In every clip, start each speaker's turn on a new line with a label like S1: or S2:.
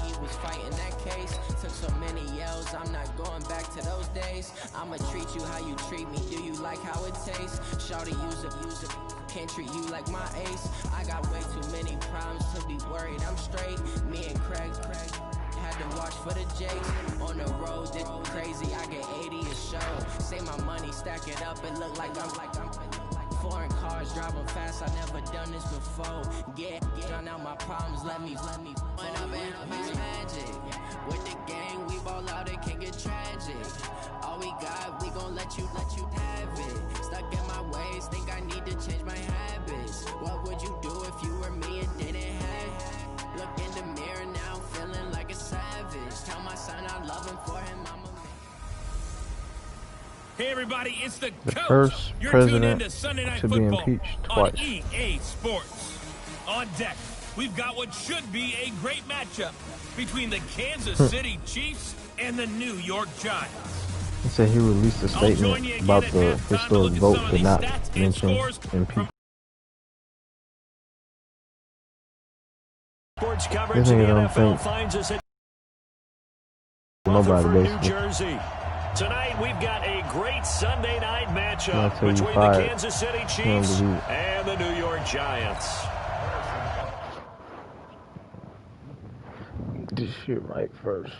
S1: he was fighting that case. Took so many yells, I'm not going back to those days. I'ma treat you how you treat me, do you like how it tastes? Shawty, use it, can't treat you like my ace. I got way too many problems to be worried, I'm straight. Me and Craig had to watch for the Jakes. On the road, this crazy, I get 80 a show. Say my money, stack it up, it look like I'm foreign cars, driving fast, I never done this before. Get drown out my problems, let me when I'm in magic. With the gang, we ball out, it can get tragic. All we got, we gon' let you have it. Stuck in my ways, think I need to change my habits. What would you do if you were me and didn't have it? Look in the mirror now, feeling like a savage. Tell my son I love him, for him I'm a...
S2: Hey everybody, it's the
S3: first
S2: You're
S3: president
S2: to Sunday Night
S3: to be
S2: Football
S3: impeached
S2: on
S3: twice.
S2: EA Sports. On deck, we've got what should be a great matchup between the Kansas City Chiefs and the New York Giants.
S3: He said he released a statement about the historic vote did not mention impeachment.
S4: Sports coverage in the NFL finds us at
S3: nobody
S4: New Jersey. Tonight we've got a great Sunday night matchup between the Kansas City Chiefs and the New York Giants.
S3: Get this shit right first.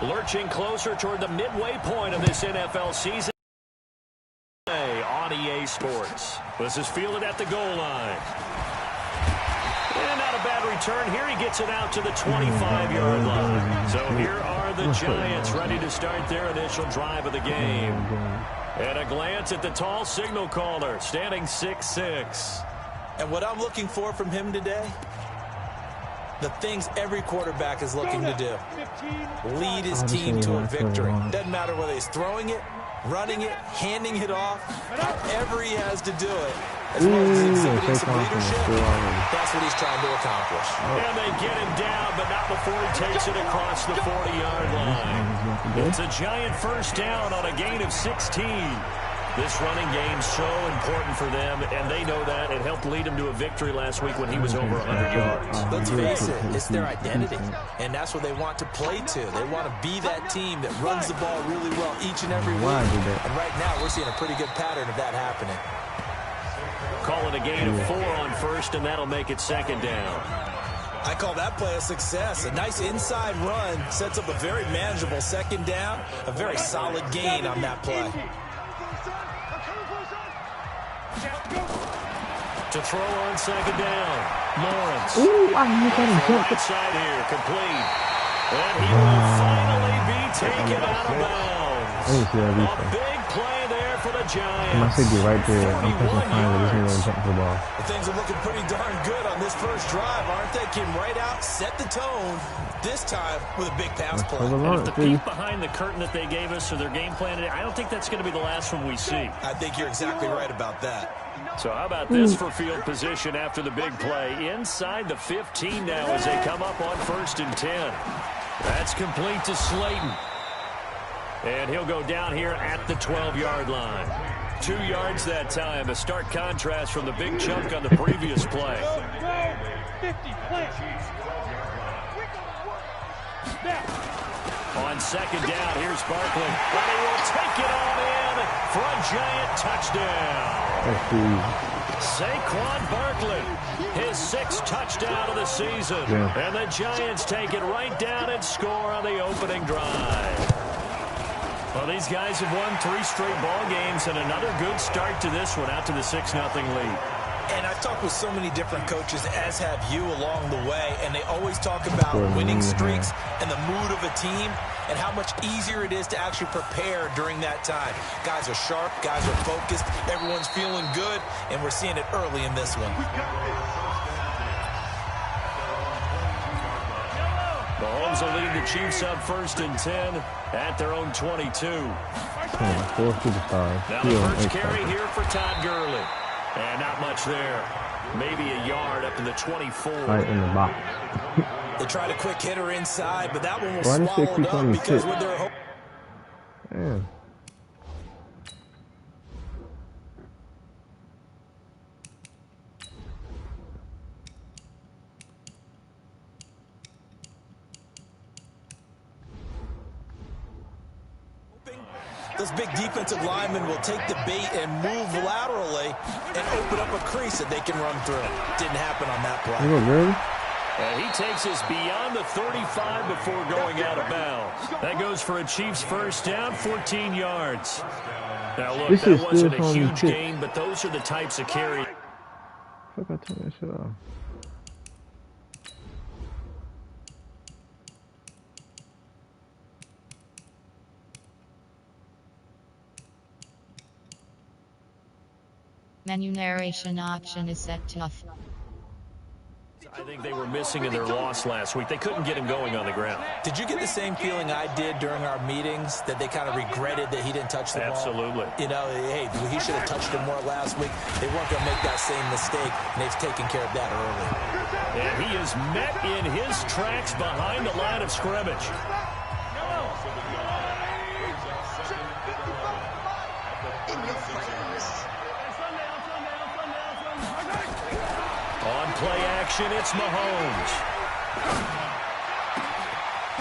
S4: Lurching closer toward the midway point of this NFL season on EA Sports. This is fielded at the goal line. And not a bad return here. He gets it out to the 25-yard line. So here are the Giants ready to start their initial drive of the game. And a glance at the tall signal caller, standing 6'6".
S5: And what I'm looking for from him today, the things every quarterback is looking to do. Lead his team to a victory. Doesn't matter whether he's throwing it, running it, handing it off, however he has to do it. As long as he's exhibiting some leadership, that's what he's trying to accomplish.
S4: And they get him down, but not before he takes it across the 40-yard line. It's a Giant first down on a gain of 16. This running game's so important for them, and they know that. It helped lead them to a victory last week when he was over 100 yards.
S5: Let's face it, it's their identity, and that's what they want to play to. They want to be that team that runs the ball really well each and every week. And right now, we're seeing a pretty good pattern of that happening.
S4: Call it a gain of 4 on first, and that'll make it second down.
S5: I call that play a success. A nice inside run sets up a very manageable second down, a very solid gain on that play.
S4: To throw on second down, Lawrence.
S3: Ooh, I knew that
S4: right side here, complete. And he will finally be taken out of bounds. A big play there for the Giants.
S3: My safety right there. I'm thinking finally this nigga jump the ball.
S5: Well, things are looking pretty darn good on this first drive, aren't they? Came right out, set the tone. This time with a big pass play.
S4: And if the peek behind the curtain that they gave us or their game plan today, I don't think that's going to be the last one we see.
S5: I think you're exactly right about that.
S4: So how about this for field position after the big play? Inside the 15 now as they come up on 1st and 10. That's complete to Slayton. And he'll go down here at the 12-yard line. 2 yards that time. A stark contrast from the big chunk on the previous play. On second down, here's Barkley. And he will take it on in for a Giant touchdown. Saquon Barkley, his 6th touchdown of the season. And the Giants take it right down and score on the opening drive. Well, these guys have won 3 straight ball games, and another good start to this one, out to the 6-0 lead.
S5: And I've talked with so many different coaches, as have you, along the way, and they always talk about winning streaks and the mood of a team. and how much easier it is to actually prepare during that time. Guys are sharp, guys are focused, everyone's feeling good, and we're seeing it early in this one.
S4: Mahomes will lead the Chiefs up 1st and 10 at their own 22.
S3: Now
S4: the first carry here for Todd Gurley. And not much there. Maybe a yard up to the 24.
S3: Right in the box.
S5: They tried a quick hitter inside, but that one was swallowed up because with their hope.
S3: Man.
S5: Those big defensive linemen will take the bait and move laterally and open up a crease that they can run through. Didn't happen on that play.
S3: Really?
S4: And he takes us beyond the 35 before going out of bounds. That goes for a Chiefs first down, 14 yards. Now, look, that wasn't a huge gain, but those are the types of carries.
S3: Fuck, I turned that shit off.
S6: Menu narration option is set to off.
S4: I think they were missing in their loss last week. They couldn't get him going on the ground.
S5: Did you get the same feeling I did during our meetings, that they kind of regretted that he didn't touch the ball?
S4: Absolutely.
S5: You know, hey, he should have touched him more last week. They weren't going to make that same mistake, and they've taken care of that early.
S4: And he is met in his tracks behind the line of scrimmage. On play action, it's Mahomes.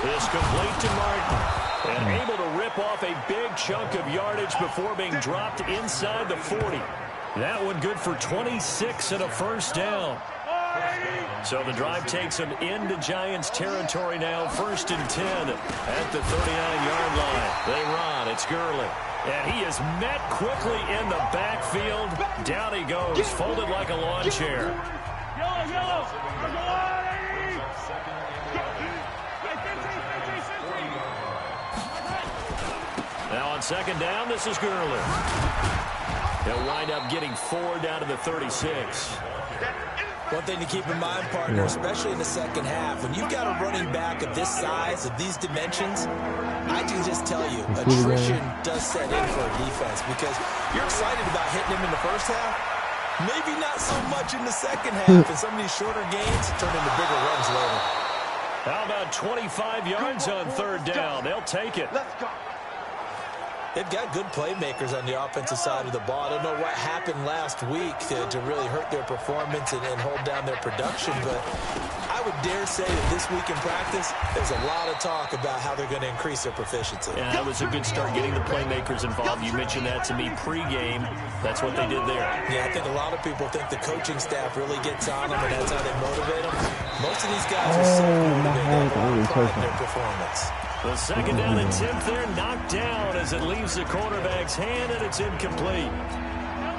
S4: This complete to Martin. And able to rip off a big chunk of yardage before being dropped inside the 40. That one good for 26 and a first down. So the drive takes him into Giants territory now, 1st and 10 at the 39-yard line. They run. It's Gurley. And he is met quickly in the backfield. Down he goes, folded like a lawn chair. Now on 2nd down, this is Gurley. He'll wind up getting 4 down to the 36.
S5: One thing to keep in mind, partner, especially in the second half, when you've got a running back of this size, of these dimensions, I can just tell you, attrition does set in for a defense, because you're excited about hitting him in the first half, maybe not so much in the second half, and some of these shorter gains turn into bigger runs later.
S4: How about 25 yards on 3rd down? They'll take it.
S5: Let's go. They've got good playmakers on the offensive side of the ball. I don't know what happened last week to really hurt their performance and hold down their production, but I would dare say that this week in practice, there's a lot of talk about how they're going to increase their proficiency.
S4: Yeah, that was a good start getting the playmakers involved. You mentioned that to me pregame. That's what they did there.
S5: Yeah, I think a lot of people think the coaching staff really gets on them, and that's how they motivate them. Most of these guys are self-motivated in their performance.
S4: The 2nd down and 10th there, knocked down as it leaves the quarterback's hand, and it's incomplete.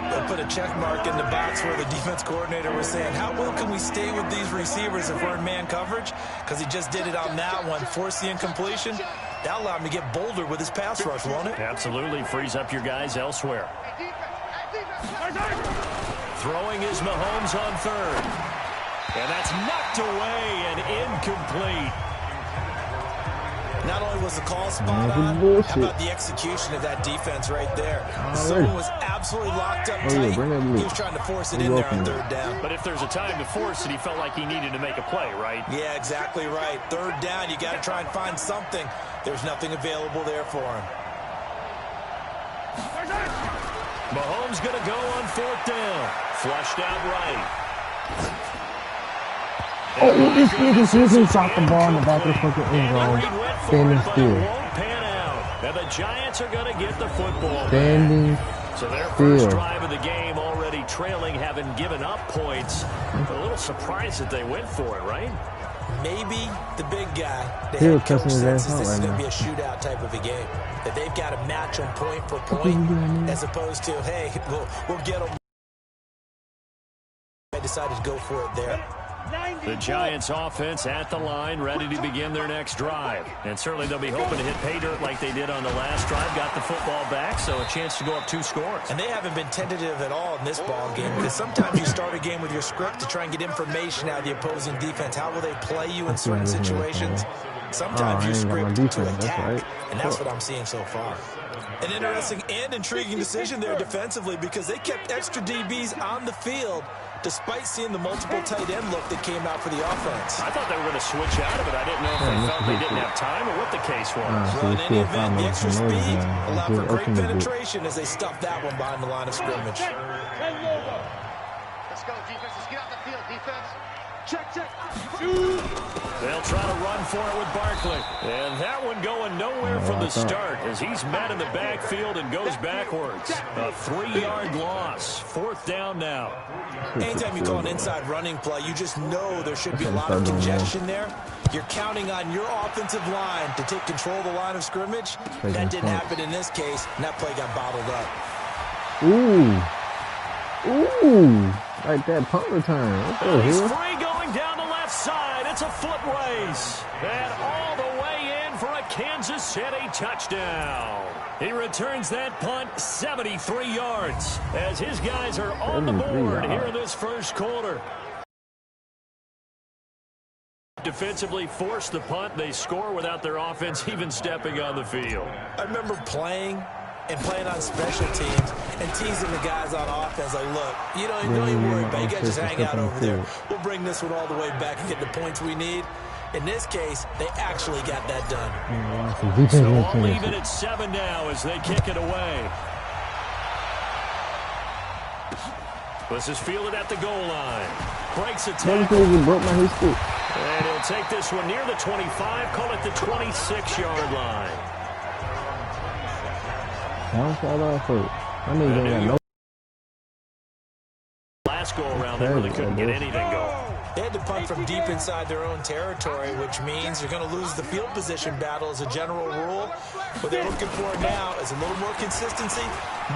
S5: They'll put a check mark in the box where the defense coordinator was saying, how well can we stay with these receivers if we're in man coverage? Because he just did it on that one, forced the incompletion. That allowed him to get bolder with his pass rush, won't it?
S4: Absolutely, frees up your guys elsewhere. Throwing is Mahomes on 3rd. And that's knocked away and incomplete.
S5: Not only was the call spot on, how about the execution of that defense right there? Someone was absolutely locked up tight. He was trying to force it in there on 3rd down.
S4: But if there's a time to force it, he felt like he needed to make a play, right?
S5: Yeah, exactly right. 3rd down, you got to try and find something. There's nothing available there for him.
S4: Mahomes going to go on 4th down. Flushed out right.
S3: Oh, this nigga's shot the ball in the back of the fucking end zone. Standing still.
S4: And the Giants are going to get the football.
S3: Standing
S4: so their first drive of the game already trailing, having given up points. A little surprised that they went for it, right?
S5: Maybe the big guy, the head coach, senses this is going to be a shootout type of a game. That they've got to match them point for point, as opposed to, hey, we'll get them. I decided to go for it there.
S4: The Giants offense at the line, ready to begin their next drive. And certainly they'll be hoping to hit pay dirt like they did on the last drive. Got the football back, so a chance to go up 2 scores.
S5: And they haven't been tentative at all in this ball game, because sometimes you start a game with your script to try and get information out of the opposing defense. How will they play you in certain situations? Sometimes you script to attack, and that's what I'm seeing so far. An interesting and intriguing decision there defensively, because they kept extra DBs on the field despite seeing the multiple tight end look that came out for the offense.
S4: I thought they were going to switch out of it. I didn't know if they felt they didn't have time or what the case was.
S5: Well, in any event, the extra speed allowed for great penetration as they stuffed that one behind the line of scrimmage.
S7: Let's go, defense. Let's get out the field, defense. Check.
S4: They'll try to run for it with Barkley. And that one going nowhere from the start as he's met in the backfield and goes backwards. A 3-yard loss. 4th down now.
S5: Anytime you call an inside running play, you just know there should be a lot of congestion there. You're counting on your offensive line to take control of the line of scrimmage. That didn't happen in this case, and that play got bottled up.
S3: Ooh. Like that punt return.
S4: He's free going down the left side. It's a foot race. And all the way in for a Kansas City touchdown. He returns that punt 73 yards as his guys are on the board here in this first quarter. Defensively force the punt. They score without their offense even stepping on the field.
S5: I remember playing on special teams and teasing the guys on offense like, look, you don't even worry about it. You guys just hang out over there. We'll bring this one all the way back and get the points we need. In this case, they actually got that done.
S4: So I'll leave it at 7 now as they kick it away. This is fielded at the goal line. Breaks a tackle. And he'll take this one near the 25, call it the 26-yard line. Last go around, they really couldn't get anything going.
S5: They had to punt from deep inside their own territory, which means you're going to lose the field position battle as a general rule. What they're looking for now is a little more consistency,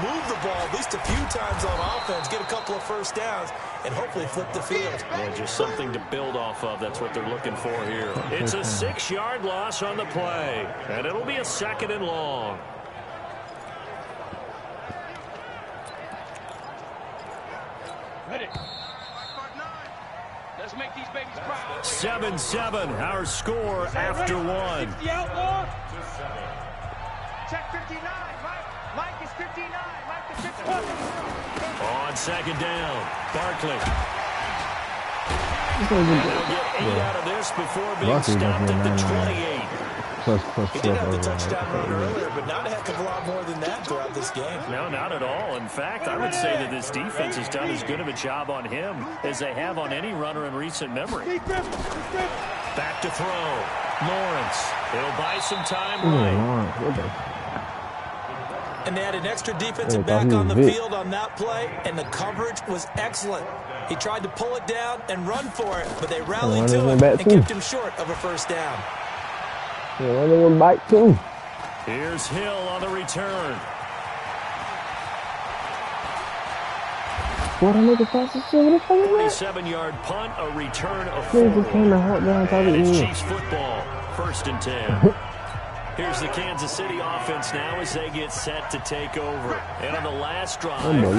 S5: move the ball at least a few times on offense, get a couple of first downs, and hopefully flip the field.
S4: Yeah, just something to build off of. That's what they're looking for here. It's a 6-yard loss on the play, and it'll be a 2nd and long.
S7: Ready. Let's make these babies proud.
S4: 7-7, our score after 1.
S7: The outlaw. Check 59, Mike is 59. Mike is 51.
S4: On 2nd down, Barkley. They'll get 8 out of this before being stopped at the 28.
S5: He did have the touchdown run earlier, but not a heck of a lot more than that throughout this game.
S4: No, not at all. In fact, I would say that this defense has done as good of a job on him as they have on any runner in recent memory. Back to throw. Lawrence. It'll buy some time right.
S5: And they had an extra defensive back on the field on that play, and the coverage was excellent. He tried to pull it down and run for it, but they rallied to him and kept him short of a first down.
S4: Here's Hill on the return. 47-yard punt, a return of 4. And it's Chiefs football, 1st and 10. Here's the Kansas City offense now as they get set to take over. And on the last drive, they were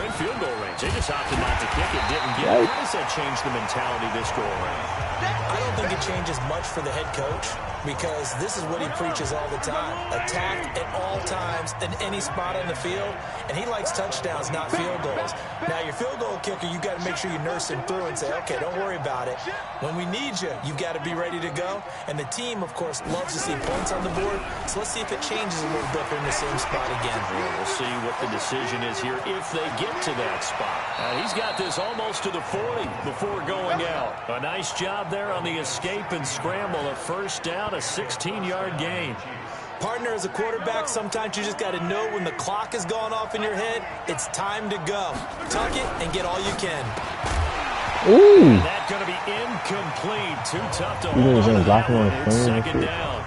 S4: in field goal range. They just opted not to kick it, didn't get it. How does that change the mentality this go around?
S5: I don't think it changes much for the head coach, because this is what he preaches all the time. Attack at all times in any spot on the field, and he likes touchdowns, not field goals. Now, your field goal kicker, you got to make sure you nurse him through and say, okay, don't worry about it. When we need you, you've got to be ready to go. And the team, of course, loves to see points on the board, so let's see if it changes a little bit in the same spot again.
S4: We'll see what the decision is here if they get to that spot. He's got this almost to the 40 before going out. A nice job there on the escape and scramble. A first down, a 16-yard gain.
S5: Partner, as a quarterback, sometimes you just got to know when the clock has gone off in your head, it's time to go. Tuck it and get all you can.
S4: And that's going to be incomplete. Too tough to hold on to that one. It's 2nd down.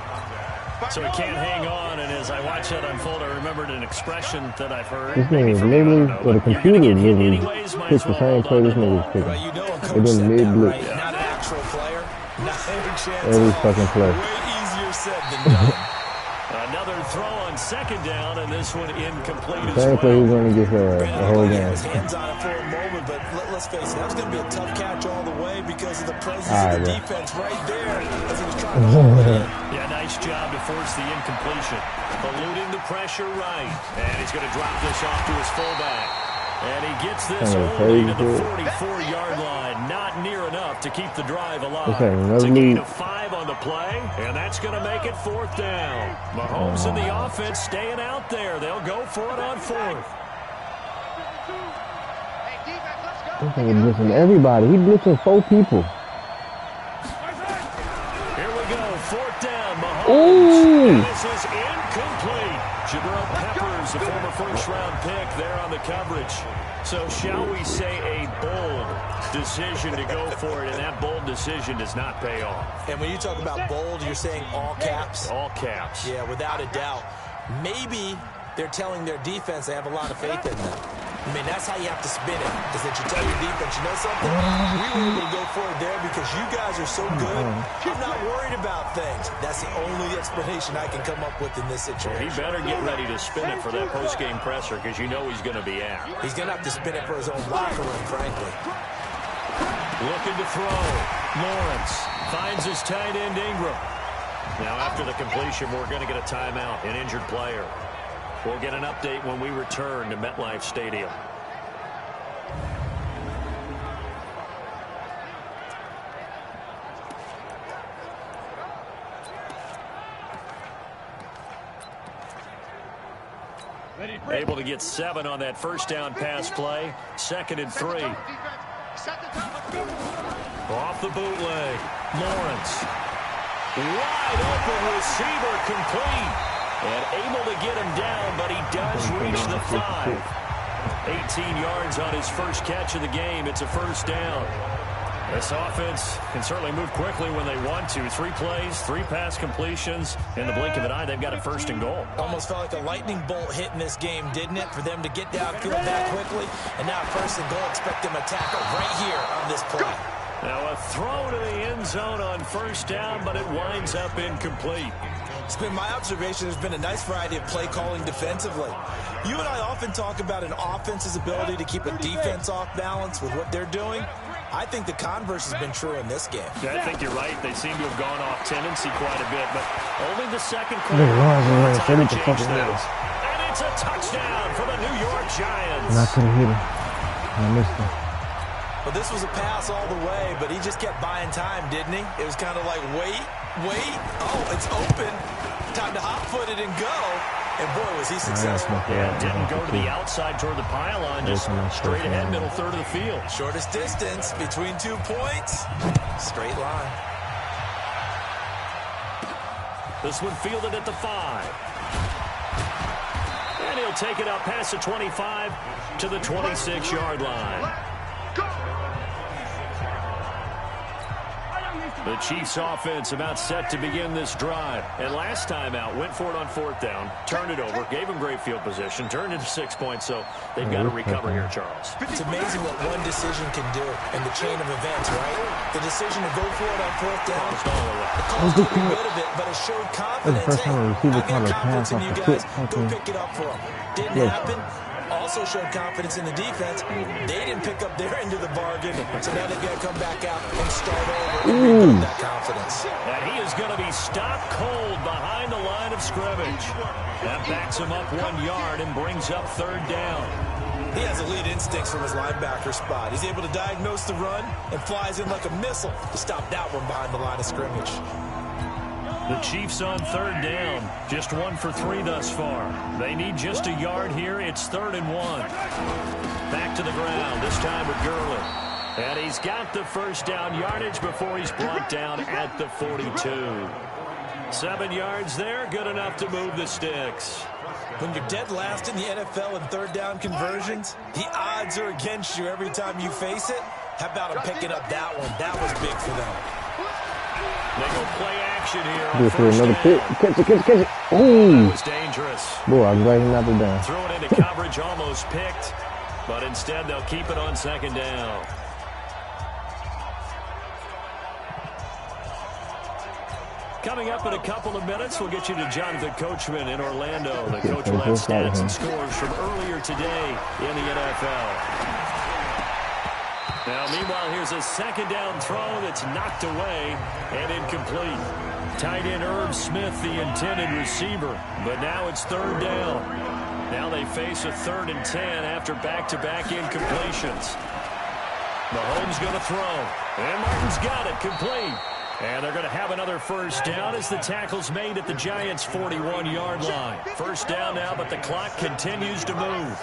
S4: So he can't hang on, and as I watch that unfold, I remembered an expression that I've heard.
S3: This nigga is literally, or the computer literally picked the same play this nigga was picking.
S5: Right, you know a
S3: It
S5: coach
S3: didn't
S5: said
S3: mid
S5: that,
S3: blitz.
S5: right? Not an actual player. Not a chance.
S3: Every fucking play.
S5: Way easier said than done.
S4: Another throw on second down, and this one incomplete as
S3: Same play
S4: well.
S3: he's going to get the whole
S5: He had
S3: game.
S5: his hands on it for a moment, but let's face it, that was going to be a tough catch all the way because of the presence
S3: All
S5: of the
S3: right,
S5: defense right there as he was trying to hold it in.
S4: Yeah, nice job to force the incompletion. Eluding the pressure right. And he's going to drop this off to his fullback. And he gets this only to the 44-yard line. Not near enough to keep the drive alive.
S3: Okay,
S4: It's a gain of 5 on the play, and that's going to make it 4th down. Mahomes and the offense staying out there. They'll go for it on 4th.
S3: This nigga blitzing everybody. He blitzing 4 people.
S4: Here we go, 4th down. Mahomes.
S3: Ooh.
S4: And this is incomplete. Jabril Peppers, the former first-round pick, there on the coverage. So shall we say a bold decision to go for it, and that bold decision does not pay off.
S5: And when you talk about bold, you're saying all caps?
S4: All caps.
S5: Yeah, without a doubt. Maybe they're telling their defense they have a lot of faith in them. I mean, that's how you have to spin it, is that you tell your defense, you know something? We were able to go for it there because you guys are so good. I'm not worried about things. That's the only explanation I can come up with in this situation.
S4: He better get ready to spin it for that post-game presser because you know he's going to be out.
S5: He's going to have to spin it for his own locker room, frankly.
S4: Looking to throw. Lawrence finds his tight end Ingram. Now after the completion, we're going to get a timeout, an injured player. We'll get an update when we return to MetLife Stadium. Able to get 7 on that first down pass play. 2nd and 3. Off the bootleg. Lawrence. Wide open receiver complete. And able to get him down, but he does reach the 5. 18 yards on his first catch of the game. It's a first down. This offense can certainly move quickly when they want to. 3 plays, 3 pass completions. In the blink of an eye, they've got a 1st and goal.
S5: Almost felt like a lightning bolt hit in this game, didn't it? For them to get downfield that quickly. And now 1st and goal, expect them to tackle right here on this play.
S4: Now a throw to the end zone on 1st down, but it winds up incomplete.
S5: It's been my observation there's been a nice variety of play calling defensively. You and I often talk about an offense's ability to keep a defense off balance with what they're doing. I think the converse has been true in this game.
S4: Yeah, I think you're right. They seem to have gone off tendency quite a bit, but only the second quarter. And it's a touchdown for the New York Giants.
S3: And I couldn't hit him. I missed him.
S5: Well, this was a pass all the way, but he just kept buying time, didn't he? It was kind of like, wait. Oh, it's open. Time to hot-foot it and go. And, boy, was he successful.
S4: Yeah, didn't go to the outside toward the pylon, just straight ahead, middle third of the field.
S5: Shortest distance between 2 points. Straight line.
S4: This one fielded at the 5. And he'll take it up past the 25 to the 26-yard line. The Chiefs offense about set to begin this drive. And last time out, went for it on 4th down, turned it over, gave them great field position, turned into 6 points, so they've got to recover here, Charles.
S5: It's amazing what one decision can do in the chain of events, right? The decision to go for it on 4th down. It caused every bit of it, but it showed confidence.
S3: The first time a receiver caught a pass off
S5: you
S3: the
S5: guys.
S3: foot.
S5: Go pick it up for them. Didn't happen. Also showed confidence in the defense. They didn't pick up their end of the bargain, so now they've got to come back out and start over and rebuild that confidence.
S4: And he is going to be stopped cold behind the line of scrimmage. That backs him up 1 yard and brings up 3rd down.
S5: He has elite instincts from his linebacker spot. He's able to diagnose the run and flies in like a missile to stop that one behind the line of scrimmage.
S4: The Chiefs on 3rd down. Just 1 for 3 thus far. They need just a yard here. It's 3rd and 1. Back to the ground, this time with Gurley. And he's got the 1st down yardage before he's brought down at the 42. 7 yards there, good enough to move the sticks.
S5: When you're dead last in the NFL in 3rd down conversions, the odds are against you every time you face it. How about him picking up that one? That was big for them.
S4: They go play action here on
S3: Just
S4: first
S3: another
S4: down.
S3: pick. Catch it.
S4: That
S3: Ooh.
S4: was dangerous.
S3: Boy, I'm glad he knocked it down.
S4: Threw it into coverage, almost picked. But instead, they'll keep it on second down. Coming up in a couple of minutes, we'll get you to Jonathan Coachman in Orlando. The coach will have stats and scores from earlier today in the NFL. Now, meanwhile, here's a second down throw that's knocked away and incomplete. Tight end Irv Smith, the intended receiver. But now it's third down. Now they face a 3rd and 10 after back-to-back incompletions. Mahomes going to throw. And Martin's got it, complete. And they're going to have another first down as the tackle's made at the Giants' 41-yard line. First down now, but the clock continues to move.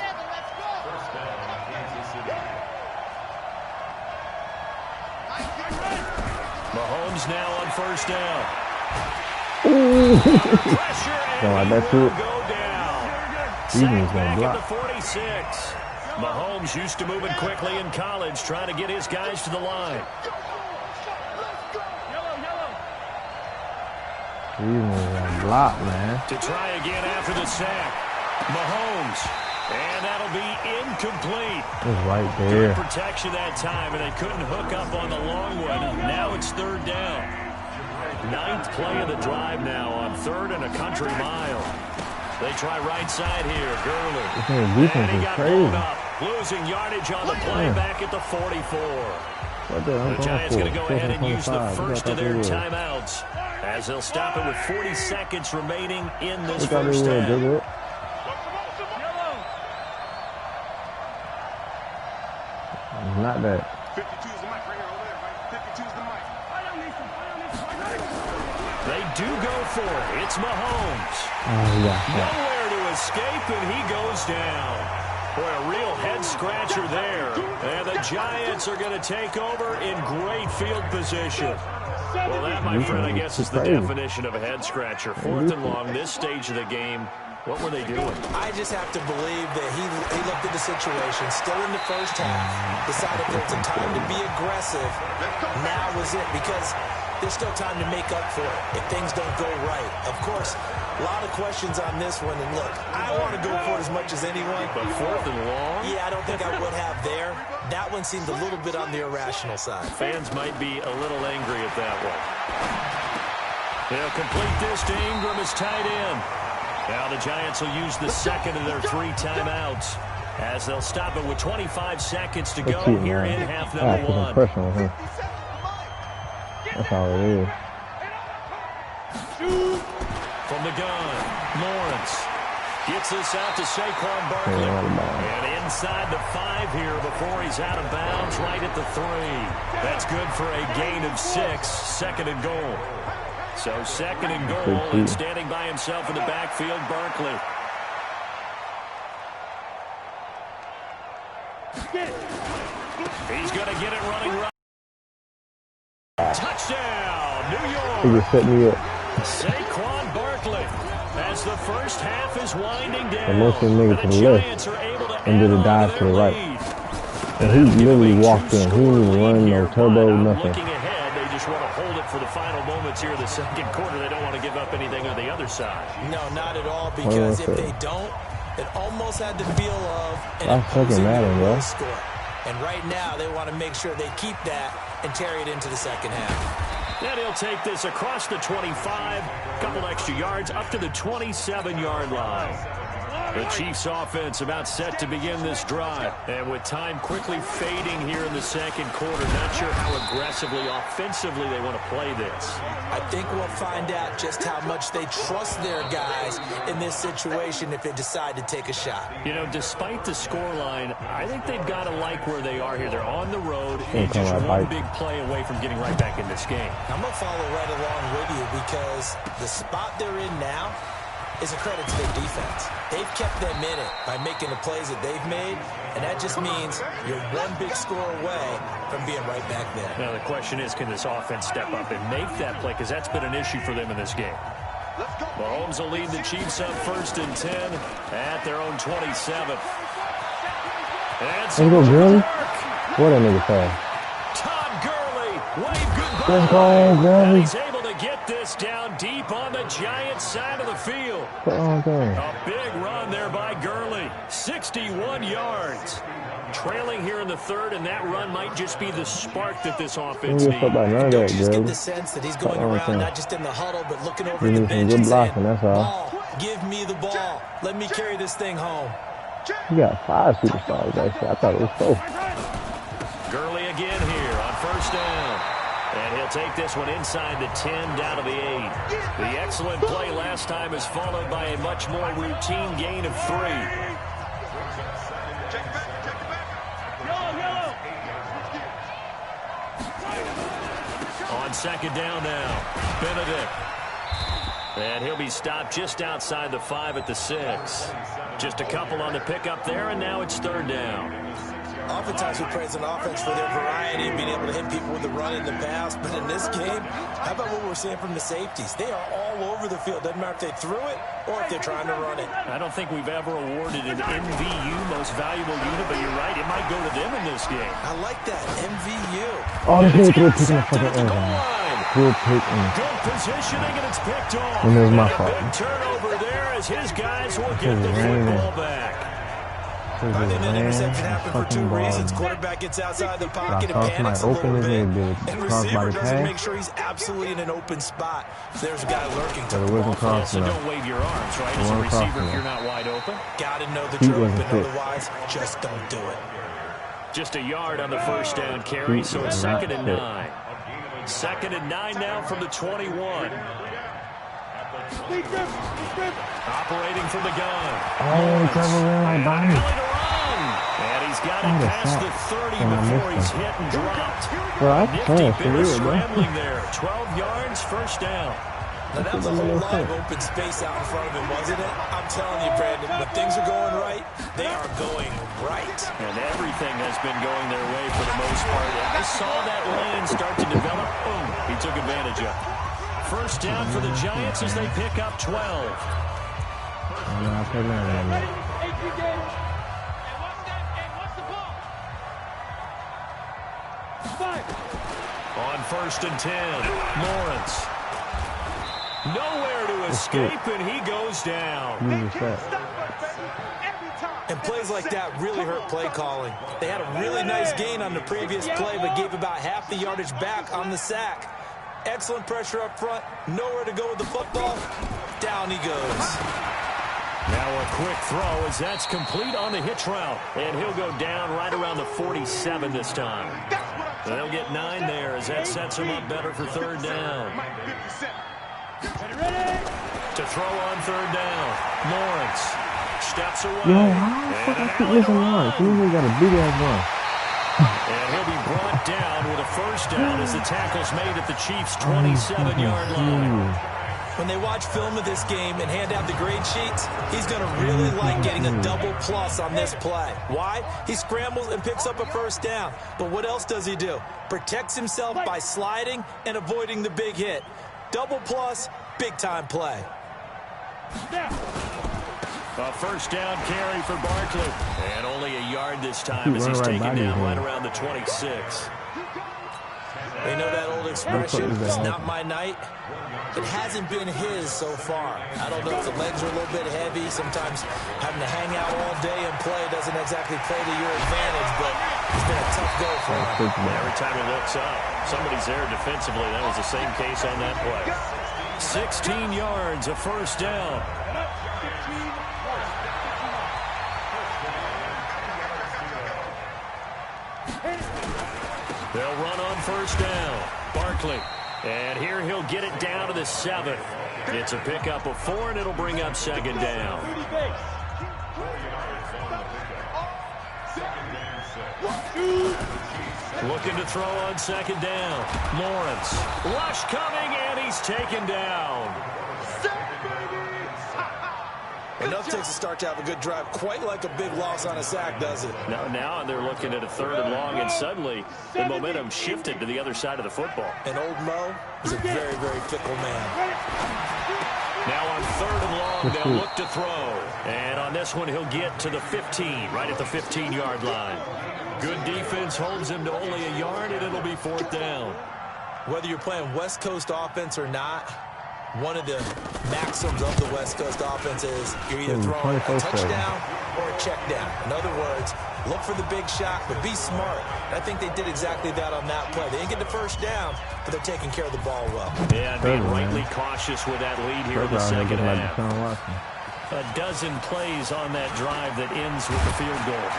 S4: Mahomes now on first down. Pressure and he will go down. Sack back at the 46. Mahomes used to moving quickly in college, trying to get his guys to the line.
S3: He's gonna block, man.
S4: To try again after the sack. Mahomes. And that'll be incomplete.
S3: It's right there.
S4: Good protection that time, and they couldn't hook up on the long one. Now it's third down. 9th play of the drive now on 3rd and a country mile. They try right side here. Gurley.
S3: This defense is crazy.
S4: Up, losing yardage on the play back at the 44. The Giants going to go ahead and use the first of their timeouts as they'll stop it with 40 seconds remaining in this first half.
S3: Not that.
S7: 52's the mic right here over there, Mike. 52's the mic.
S4: They do go for it. It's Mahomes.
S3: Yeah.
S4: Nowhere to escape, and he goes down. Boy, a real head-scratcher there. And the Giants are going to take over in great field position. Well, that, my friend, I guess is the definition of a head-scratcher. 4th and long, this stage of the game. What were they doing?
S5: I just have to believe that he looked at the situation, still in the first half, decided that it's a time to be aggressive. Now was it, because there's still time to make up for it if things don't go right. Of course, a lot of questions on this one, and look, I want to go for it as much as anyone.
S4: But 4th and long?
S5: Yeah, I don't think I would have there. That one seemed a little bit on the irrational side.
S4: Fans might be a little angry at that one. They'll complete this to Ingram as tight end. Now the Giants will use the second of their 3 timeouts as they'll stop it with 25 seconds to go here in half number 1.
S3: Pressure on him. That's all it is.
S4: From the gun, Lawrence gets this out to Saquon Barkley. And inside the 5 here before he's out of bounds right at the 3. That's good for a gain of 6, 2nd and goal. So 2nd and goal, and standing by himself in the backfield, Barkley. He's going to get it running right. Touchdown, New York.
S3: He just set me up.
S4: Saquon Barkley, as the first half is winding down.
S3: And most of the niggas to the left and did a dive to the right. And he literally walked in. He didn't even run, no turbo, nothing.
S4: Looking ahead, they just want to hold it for the final moments here of the second quarter. They don't want to give up anything on the other side.
S5: No, not at all, because if they don't, it almost had the feel of an
S3: fucking matter, bro.
S5: score. And right now, they want to make sure they keep that and carry it into the second half.
S4: Then he'll take this across the 25, couple extra yards, up to the 27-yard line. The Chiefs offense about set to begin this drive. And with time quickly fading here in the second quarter, not sure how aggressively, offensively they want to play this.
S5: I think we'll find out just how much they trust their guys in this situation if they decide to take a shot.
S4: You know, despite the scoreline, I think they've got to like where they are here. They're on the road and just one big play away from getting right back in this game.
S5: I'm going to follow right along with you because the spot they're in now is a credit to their defense. They've kept them in it by making the plays that they've made, and that just means you're one big score away from being right back there.
S4: Now the question is, can this offense step up and make that play? Because that's been an issue for them in this game. Mahomes will lead the Chiefs up 1st and 10 at their own 27. And so
S3: Gurley. What a nigga pass.
S4: Todd Gurley, wave goodbye.
S3: Let's go, Gurley.
S4: He's able to down deep on the Giants side of the field. A big run there by Gurley. 61 yards. Trailing here in the third, and that run might just be the spark that this offense needs.
S5: Don't you just get the sense that he's going around, not just in the huddle, but looking over the bench and saying, ball, give me the ball. Let me carry this thing home.
S3: You got 5 superstars, actually. I thought it was 4.
S4: Gurley again here on first down. And he'll take this one inside the 10, down to the 8. The excellent play last time is followed by a much more routine gain of 3. On second down now, Benedict. And he'll be stopped just outside the 5 at the 6. Just a couple on the pickup there, and now it's third down.
S5: Oftentimes we praise an offense for their variety and being able to hit people with the run in the pass. But in this game, how about what we're seeing from the safeties? They are all over the field. Doesn't matter if they threw it or if they're trying to run it.
S4: I don't think we've ever awarded an MVU, most valuable unit, but you're right, it might go to them in this game.
S5: I like that, MVU.
S3: Oh, this nigga threw a pick in the fucking end zone. Threw a pick in.
S4: Good positioning, and it's picked off.
S3: And it was my fault.
S4: Big turnover there as his guys will get the football back.
S5: I think that interception happened for 2 reasons. Quarterback gets outside the pocket and panics a little bit. And receiver doesn't make sure he's absolutely in an open spot. There's a guy lurking to the ball.
S4: So don't wave your arms, right, as a receiver if you're not wide open.
S5: Got to know the drill, but otherwise, just don't do it.
S4: Just a yard on the first down carry, so it's 2nd and 9. 2nd and 9 now from the 21. Operating from the gun.
S3: Oh, Trevor ran right by me.
S4: And he's got it past the 30 before he's hit and dropped.
S3: Bro, that's trash for real, bro.
S4: Scrambling there. 12 yards, first down.
S5: Now, that was a whole lot of open space out in front of him, wasn't it? I'm telling you, Brandon, when things are going right, they are going right.
S4: And everything has been going their way for the most part. I saw that lane start to develop. Boom, he took advantage of it. First down for the Giants as they pick up 12. On 1st and 10, Lawrence. Nowhere to escape, and he goes down.
S5: And plays like that really hurt play calling. They had a really nice gain on the previous play, but gave about half the yardage back on the sack. Excellent pressure up front. Nowhere to go with the football. Down he goes.
S4: Now a quick throw as that's complete on the hitch route. And he'll go down right around the 47 this time. They'll get 9 there as that sets him up better for third down. To throw on third down. Lawrence steps away.
S3: Yo, how the fuck I keep missing Lawrence? He usually got a big-ass one.
S4: And he'll be brought down with a first down as the tackle's made at the Chiefs' 27-yard line.
S5: When they watch film of this game and hand out the grade sheets, he's going to really like getting a double plus on this play. Why? He scrambles and picks up a first down. But what else does he do? Protects himself by sliding and avoiding the big hit. Double plus, big-time play.
S4: A first down carry for Barkley. And only a yard this time as he's taken down right around the 26.
S5: They know that old expression, it's not my night. It hasn't been his so far. I don't know if the legs are a little bit heavy. Sometimes having to hang out all day and play doesn't exactly play to your advantage, but it's been a tough go for him.
S4: Every time he looks up, somebody's there defensively. That was the same case on that play. 16 yards, a first down. They'll run on first down. Barkley. And here he'll get it down to the 7. It's a pickup of 4, and it'll bring up second down. Looking to throw on second down. Lawrence. Rush coming, and he's taken down.
S5: Enough takes a start to have a good drive. Quite like a big loss on a sack, does it?
S4: Now they're looking at a 3rd and long, and suddenly the momentum shifted to the other side of the football.
S5: And old Mo is a very, very fickle man.
S4: Now on 3rd and long, they'll look to throw. And on this one, he'll get to the 15, right at the 15-yard line. Good defense holds him to only a yard, and it'll be 4th down.
S5: Whether you're playing West Coast offense or not, One of the maxims of the West Coast offense is you're either throwing a touchdown or a check down. In other words, look for the big shot, but be smart. And I think they did exactly that on that play. They didn't get the first down, but they're taking care of the ball well.
S4: Yeah, and being rightly cautious with that lead here in the second half. A dozen plays on that drive that ends with the field goal.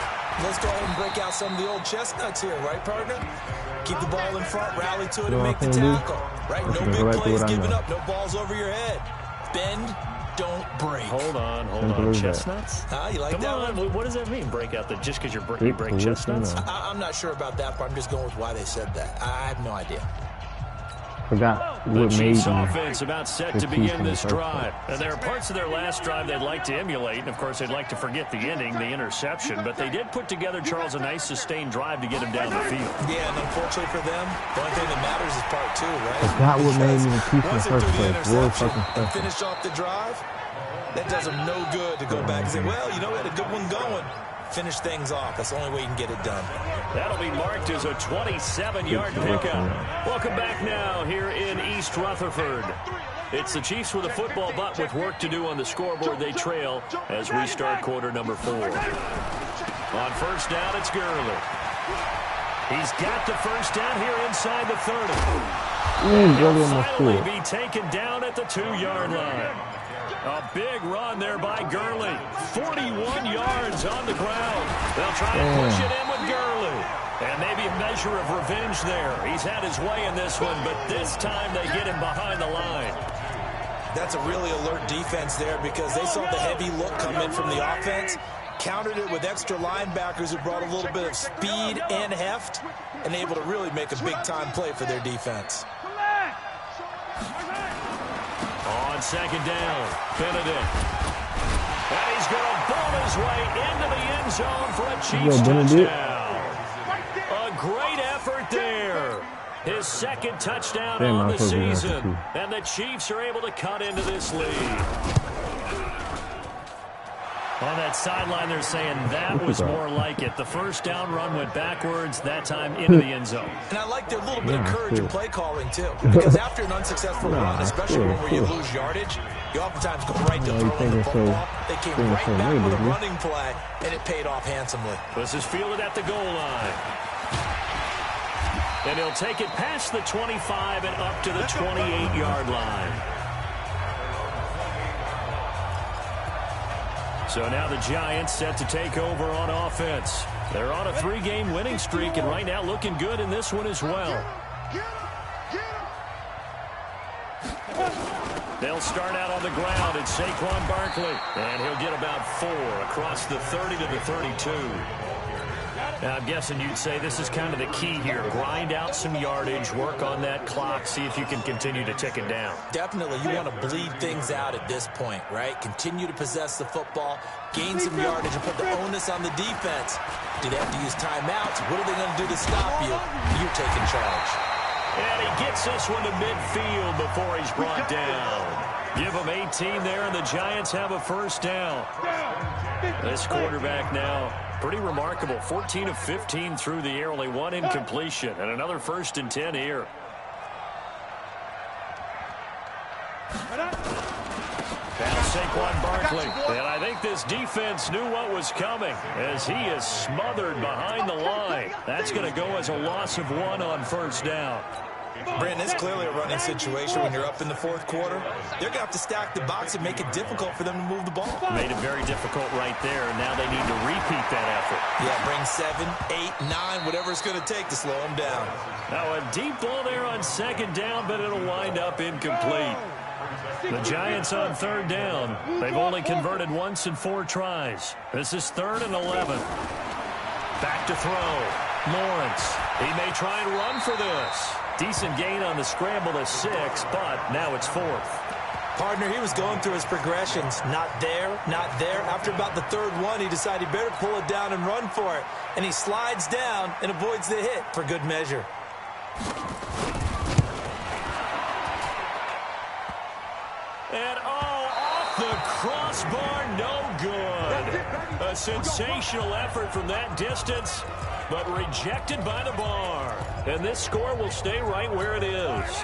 S5: Let's go ahead and break out some of the old chestnuts here, right, partner? Keep the ball in front, rally to it, and make the tackle. Right? No big plays given up, no balls over your head. Bend, don't break.
S4: Hold on. Chestnuts?
S5: You like that one?
S4: What does that mean, break out? Just because you break chestnuts?
S5: I'm not sure about that, but I'm just going with why they said that. I have no idea.
S3: Forgot
S4: the
S3: what made
S4: Chiefs
S3: them.
S4: offense about set to begin this drive. And there are parts of their last drive they'd like to emulate, and of course they'd like to forget the ending, the interception, but they did put together, Charles, a nice sustained drive to get him down the field.
S5: Yeah, and unfortunately for them, the only thing that matters is part two, right?
S3: Forgot what made them the Chiefs in the first place. Really fucking
S5: and
S3: special.
S5: finish off the drive, that does them no good to go back and say, well, you know, we had a good one going. Finish things off. That's the only way you can get it done.
S4: That'll be marked as a 27-yard pickup. Welcome back now here in East Rutherford. It's the Chiefs with a football, but with work to do on the scoreboard. They trail as we start quarter number 4. On first down, it's Gurley. He's got the first down here inside the 30. He'll finally be taken down at the 2-yard line. A big run there by Gurley. 41 yards on the ground. They'll try and push it in with Gurley. And maybe a measure of revenge there. He's had his way in this one, but this time they get him behind the line.
S5: That's a really alert defense there because they saw the heavy look come in from the offense, countered it with extra linebackers who brought a little bit of speed and heft, and able to really make a big-time play for their defense.
S4: On second down, Benedict. And he's going to ball his way into the end zone for a Chiefs touchdown. A great effort there. His second touchdown on the season. And the Chiefs are able to cut into this lead. On that sideline, they're saying that was more like it. The first down run went backwards, that time into the end zone.
S5: And I like their little bit of courage in play calling, too. Because after an unsuccessful run, especially one where you lose yardage, you oftentimes go right to throwing the football. They came right back with a running play, and it paid off handsomely.
S4: This is fielded at the goal line. And he'll take it past the 25 and up to the 28-yard line. So now the Giants set to take over on offense. They're on a 3-game winning streak, and right now looking good in this one as well. They'll start out on the ground. It's Saquon Barkley, and he'll get about 4 across the 30 to the 32. Now, I'm guessing you'd say this is kind of the key here. Grind out some yardage, work on that clock, see if you can continue to tick it down.
S5: Definitely. You want to bleed things out at this point, right? Continue to possess the football, gain some yardage, and put the onus on the defense. Do they have to use timeouts? What are they going to do to stop you? You're taking charge.
S4: And he gets this one to midfield before he's brought down. Give him 18 there, and the Giants have a first down. This quarterback now, pretty remarkable. 14 of 15 through the air, only 1 incompletion, and another 1st and 10 here. Now Saquon Barkley, and I think this defense knew what was coming as he is smothered behind the line. That's going to go as a loss of 1 on first down.
S5: Brandon, it's clearly a running situation when you're up in the 4th quarter. They're going to have to stack the box and make it difficult for them to move the ball.
S4: Made it very difficult right there. Now they need to repeat that effort.
S5: Yeah, bring 7, 8, 9, whatever it's going to take to slow them down.
S4: Now a deep ball there on second down, but it'll wind up incomplete. The Giants on 3rd down. They've only converted once in 4 tries. This is 3rd and 11. Back to throw. Lawrence. He may try and run for this. Decent gain on the scramble to 6, but now it's 4th.
S5: Partner, he was going through his progressions. Not there, not there. After about the 3rd one, he decided he better pull it down and run for it. And he slides down and avoids the hit for good measure.
S4: And off the crossbar, no good. A sensational effort from that distance, but rejected by the bar. And this score will stay right where it is.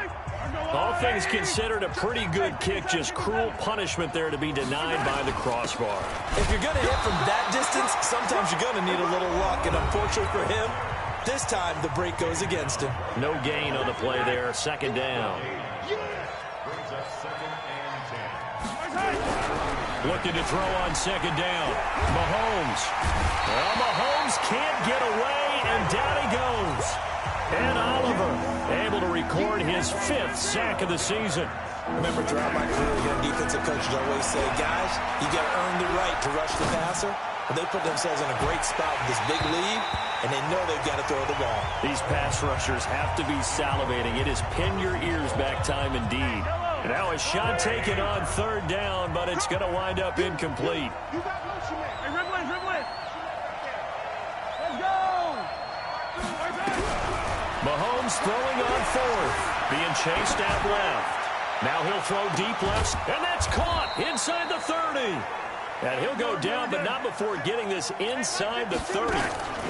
S4: All things considered, a pretty good kick. Just cruel punishment there to be denied by the crossbar.
S5: If you're going to hit from that distance, sometimes you're going to need a little luck. And unfortunately for him, this time the break goes against him.
S4: No gain on the play there. Second down. Looking to throw on second down. Mahomes. Well, Mahomes can't get away, and down he goes. And Oliver able to record his 5th sack of the season.
S5: Remember, throughout my career, hearing defensive coaches always say, guys, you got to earn the right to rush the passer. But they put themselves in a great spot with this big lead, and they know they've got to throw the ball.
S4: These pass rushers have to be salivating. It is pin your ears back time indeed. And now a shot taken on third down, but it's going to wind up incomplete.
S7: You got motion man. Hey, dribble it. Let's go.
S4: Mahomes throwing on fourth, being chased out left. Now he'll throw deep left, and that's caught inside the 30. And he'll go down, but not before getting this inside the 30.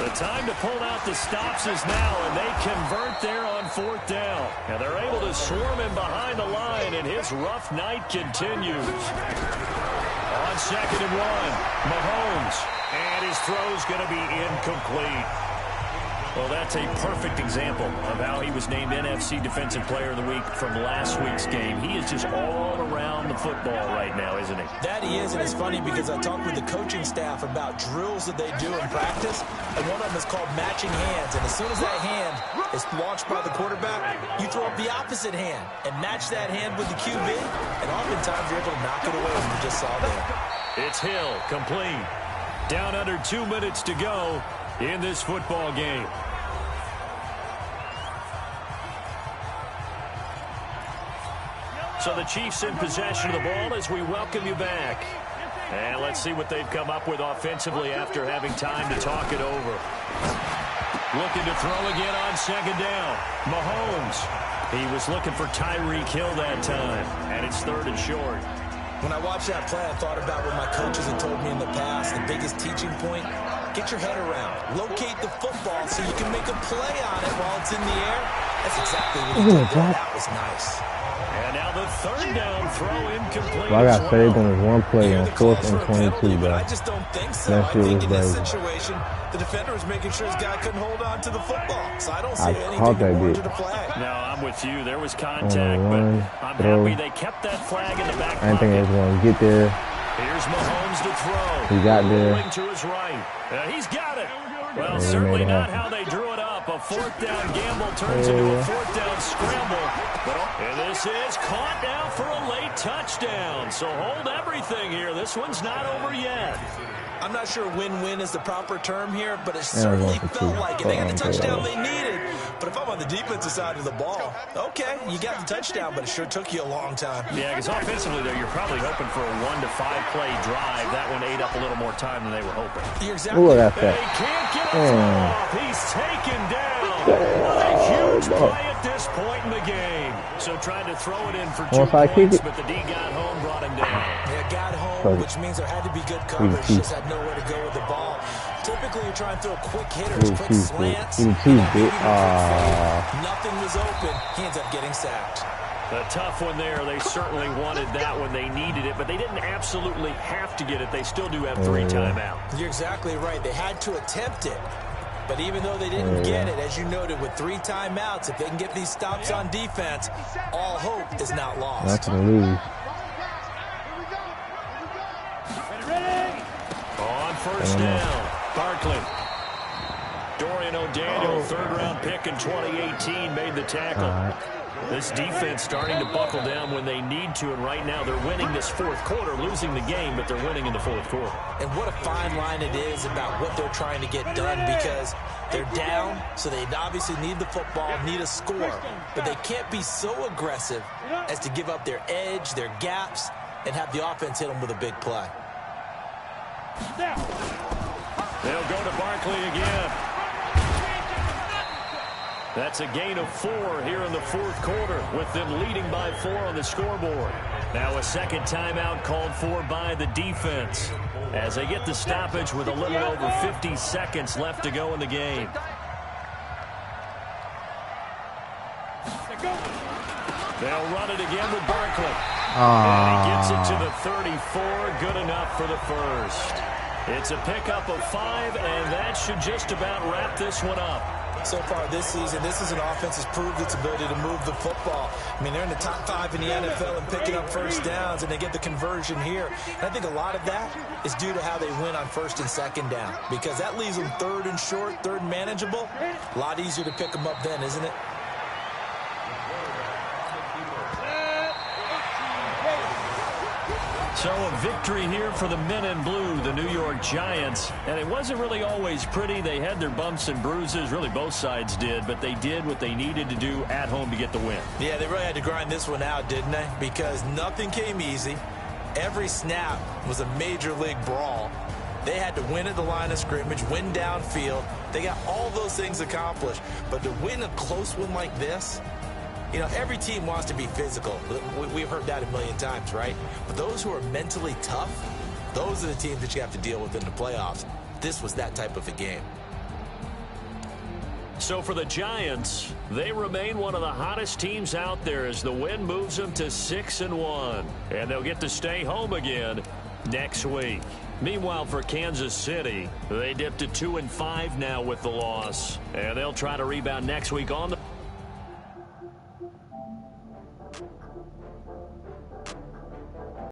S4: The time to pull out the stops is now, and they convert there on fourth down. And they're able to swarm him behind the line, and his rough night continues. On second and 1, Mahomes, and his throw's going to be incomplete. Well, that's a perfect example of how he was named NFC Defensive Player of the Week from last week's game. He is just all around the football right now, isn't he?
S5: That he is, and it's funny because I talked with the coaching staff about drills that they do in practice, and one of them is called matching hands. And as soon as that hand is launched by the quarterback, you throw up the opposite hand and match that hand with the QB, and oftentimes you're able to knock it away, as we just saw there.
S4: It's Hill, complete. Down under 2 minutes to go in this football game. So the Chiefs in possession of the ball as we welcome you back. And let's see what they've come up with offensively after having time to talk it over. Looking to throw again on second down. Mahomes. He was looking for Tyreek Hill that time. And it's third and short.
S5: When I watched that play, I thought about what my coaches had told me in the past. The biggest teaching point, get your head around. Locate the football so you can make a play on it while it's in the air. That's exactly what he did there. That was nice.
S4: And now the third down throw incomplete.
S3: Well, I got saved on this one play on 4th and 22, bro.
S5: I just don't think so. I think in this situation, the defender was making sure his guy couldn't hold on to the football. So I don't see anything that warranted a flag.
S4: No, I'm with you. There was contact, but I'm happy they kept that flag in the back pocket.
S3: I didn't think it was going to get there.
S4: Here's Mahomes to throw.
S3: He got there.
S4: To his right. He's got it. Well, certainly not how they drew it up. A fourth down gamble turns into a fourth down scramble. And this is caught now for a late touchdown. So hold everything here. This one's not over yet.
S5: I'm not sure win-win is the proper term here, but it certainly felt like it. They got the touchdown they needed. But if I'm on the defensive side of the ball, okay, you got the touchdown, but it sure took you a long time.
S4: Yeah, because offensively there, you're probably hoping for a 1 to 5 play drive. That one ate up a little more time than they were hoping.
S5: You're exactly
S3: right. Look at that.
S4: They can't get off. He's taken down. What a huge play at this point in the game. So trying to throw it in for 2 points, but the D got home, brought him down.
S5: Yeah, got home, which means there had to be good coverage. Just had nowhere to go with the ball. Typically, you're trying to throw quick hitters, quick slants. Nothing was open. He ends up getting sacked.
S4: A tough one there. They certainly wanted that when they needed it, but they didn't absolutely have to get it. They still do have 3 timeouts.
S5: You're exactly right. They had to attempt it. But even though they didn't get it, as you noted, with 3 timeouts, if they can get these stops on defense, all hope is not lost.
S3: Not going to lose.
S4: On first down, Barkley. Dorian O'Daniel, third-round pick in 2018, made the tackle. This defense starting to buckle down when they need to, and right now they're winning this fourth quarter, losing the game, but they're winning in the fourth quarter.
S5: And what a fine line it is about what they're trying to get done, because they're down, so they obviously need the football, need a score, but they can't be so aggressive as to give up their edge, their gaps, and have the offense hit them with a big play.
S4: They'll go to Barkley again. That's a gain of 4 here in the fourth quarter, with them leading by 4 on the scoreboard. Now a second timeout called for by the defense as they get the stoppage with a little over 50 seconds left to go in the game. They'll run it again with Barkley. And he gets it to the 34. Good enough for the first. It's a pickup of 5, and that should just about wrap this one up.
S5: So far this season, this is an offense that's proved its ability to move the football. I mean, they're in the top 5 in the NFL and picking up first downs, and they get the conversion here. And I think a lot of that is due to how they win on first and second down, because that leaves them third and short, third and manageable. A lot easier to pick them up then, isn't it?
S4: So a victory here for the men in blue, the New York Giants. And it wasn't really always pretty. They had their bumps and bruises. Really, both sides did. But they did what they needed to do at home to get the win.
S5: Yeah, they really had to grind this one out, didn't they? Because nothing came easy. Every snap was a major league brawl. They had to win at the line of scrimmage, win downfield. They got all those things accomplished. But to win a close one like this, you know, every team wants to be physical. We've heard that a million times, right? But those who are mentally tough, those are the teams that you have to deal with in the playoffs. This was that type of a game.
S4: So for the Giants, they remain one of the hottest teams out there as the win moves them to 6-1. And they'll get to stay home again next week. Meanwhile, for Kansas City, they dipped to 2-5 now with the loss. And they'll try to rebound next week on the